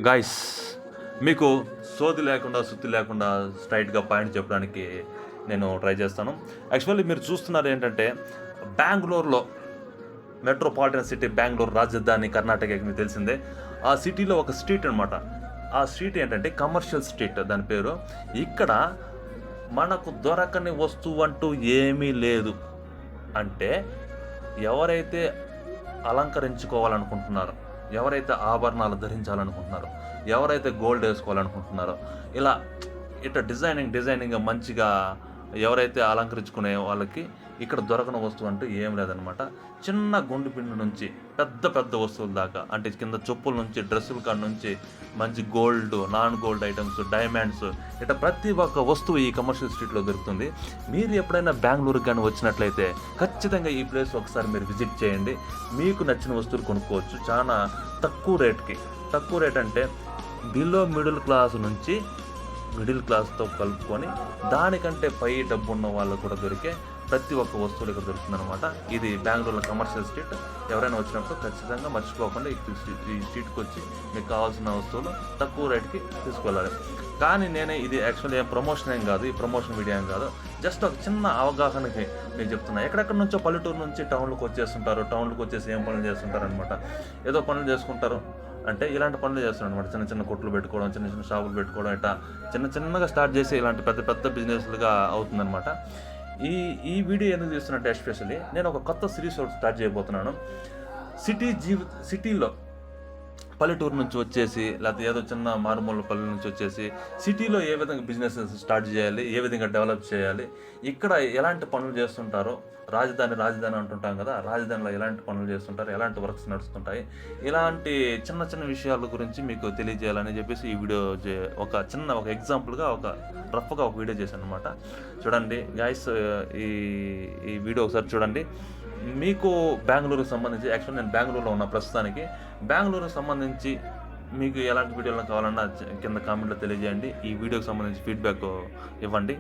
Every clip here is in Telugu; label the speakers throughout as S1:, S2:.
S1: గాయస్ మీకు సోది లేకుండా సుత్తి లేకుండా స్ట్రైట్గా పాయింట్ చెప్పడానికి నేను ట్రై చేస్తాను. యాక్చువల్లీ మీరు చూస్తున్నారు ఏంటంటే బెంగళూరులో మెట్రోపాలిటన్ సిటీ, బెంగళూరు రాజధాని కర్ణాటకకి మీకు తెలిసిందే. ఆ సిటీలో ఒక స్ట్రీట్ అనమాట. ఆ స్ట్రీట్ ఏంటంటే కమర్షియల్ స్ట్రీట్ దాని పేరు. ఇక్కడ మనకు దొరకని వస్తువు అంటూ ఏమీ లేదు. అంటే ఎవరైతే అలంకరించుకోవాలనుకుంటున్నారో, ఎవరైతే ఆభరణాలు ధరించాలనుకుంటున్నారో, ఎవరైతే గోల్డ్ వేసుకోవాలనుకుంటున్నారో, ఇలా డిజైనింగ్ మంచిగా ఎవరైతే అలంకరించుకునే వాళ్ళకి ఇక్కడ దొరకని వస్తువు అంటూ ఏం లేదనమాట. చిన్న గుండు పిండి నుంచి పెద్ద పెద్ద వస్తువుల దాకా, అంటే కింద చెప్పుల నుంచి డ్రెస్సుల కాడ నుంచి మంచి gold, non gold items, diamonds, ఇట్లా ప్రతి ఒక్క వస్తువు ఈ కమర్షియల్ స్ట్రీట్లో దొరుకుతుంది. మీరు ఎప్పుడైనా బెంగళూరుకి కానీ వచ్చినట్లయితే ఖచ్చితంగా ఈ ప్లేస్ ఒకసారి మీరు విజిట్ చేయండి. మీకు నచ్చిన వస్తువులు కొనుక్కోవచ్చు చాలా తక్కువ రేట్కి. తక్కువ రేట్ అంటే బిలో మిడిల్ క్లాస్ నుంచి మిడిల్ క్లాస్తో కలుపుకొని దానికంటే పై డబ్బు ఉన్న వాళ్ళు కూడా దొరికే ప్రతి ఒక్క వస్తువులు ఇక్కడ దొరుకుతుందనమాట. ఇది బెంగళూరులో కమర్షియల్ స్ట్రీట్. ఎవరైనా వచ్చినప్పుడు ఖచ్చితంగా మర్చిపోకుండా ఈ స్ట్రీట్కి వచ్చి మీకు కావాల్సిన వస్తువులు తక్కువ రేట్కి తీసుకెళ్ళాలి. కానీ ఇది యాక్చువల్లీ ఏం ప్రమోషన్ ఏం కాదు, ఈ ప్రమోషన్ వీడియో ఏం కాదు, జస్ట్ ఒక చిన్న అవగాహనకి నేను చెప్తున్నా. ఎక్కడెక్కడ నుంచో పల్లెటూరు నుంచి టౌన్లకు వచ్చేసి ఏం పనులు చేస్తుంటారు అనమాట. ఏదో పనులు చేసుకుంటారు అంటే ఇలాంటి పనులు చేస్తున్నాడు అనమాట. చిన్న చిన్న కొట్లు పెట్టుకోవడం, చిన్న చిన్న షాపులు పెట్టుకోవడం, ఇట్లా చిన్నగా స్టార్ట్ చేసి ఇలాంటి పెద్ద బిజినెస్లుగా అవుతుందన్నమాట. ఈ వీడియో ఎందుకు తీస్తున్నట్టు ఎస్పెషల్లీ నేను ఒక కొత్త సిరీస్ స్టార్ట్ చేయబోతున్నాను. సిటీలో పల్లెటూరు నుంచి వచ్చేసి, లేకపోతే ఏదో చిన్న మారుమూల పల్లె నుంచి వచ్చేసి సిటీలో ఏ విధంగా బిజినెస్ స్టార్ట్ చేయాలి, ఏ విధంగా డెవలప్ చేయాలి, ఇక్కడ ఎలాంటి పనులు చేస్తుంటారో, రాజధాని అంటుంటాం కదా, రాజధానిలో ఎలాంటి పనులు చేస్తుంటారు, ఎలాంటి వర్క్స్ నడుస్తుంటాయి, ఇలాంటి చిన్న విషయాల గురించి మీకు తెలియజేయాలని చెప్పేసి ఈ వీడియో ఒక ఎగ్జాంపుల్గా రఫ్గా ఒక వీడియో చేశాను అనమాట. చూడండి గాయస్, ఈ వీడియో ఒకసారి చూడండి. మీకు బెంగళూరుకి సంబంధించి, యాక్చువల్లీ నేను బెంగళూరులో ఉన్న ప్రస్తుతానికి, బెంగళూరుకి సంబంధించి మీకు ఎలాంటి వీడియోలు కావాలన్నా కింద కామెంట్లో తెలియజేయండి. ఈ వీడియోకి సంబంధించి ఫీడ్బ్యాక్ ఇవ్వండి.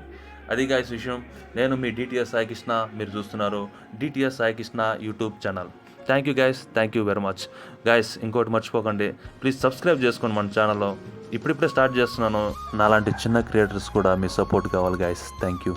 S1: అది గాయస్ విషయం. నేను మీ డిటిఎస్ సాయి కృష్ణ, మీరు చూస్తున్నారు DTS Sai Krishna YouTube channel. Thank you guys, thank you very much guys. ఇంకోటి మర్చిపోకండి, ప్లీజ్ సబ్స్క్రైబ్ చేసుకోండి మన ఛానల్లో. ఇప్పుడిప్పుడే స్టార్ట్ చేస్తున్నాను. నాలాంటి చిన్న క్రియేటర్స్ కూడా మీ సపోర్ట్ కావాలి గైస్. Thank you.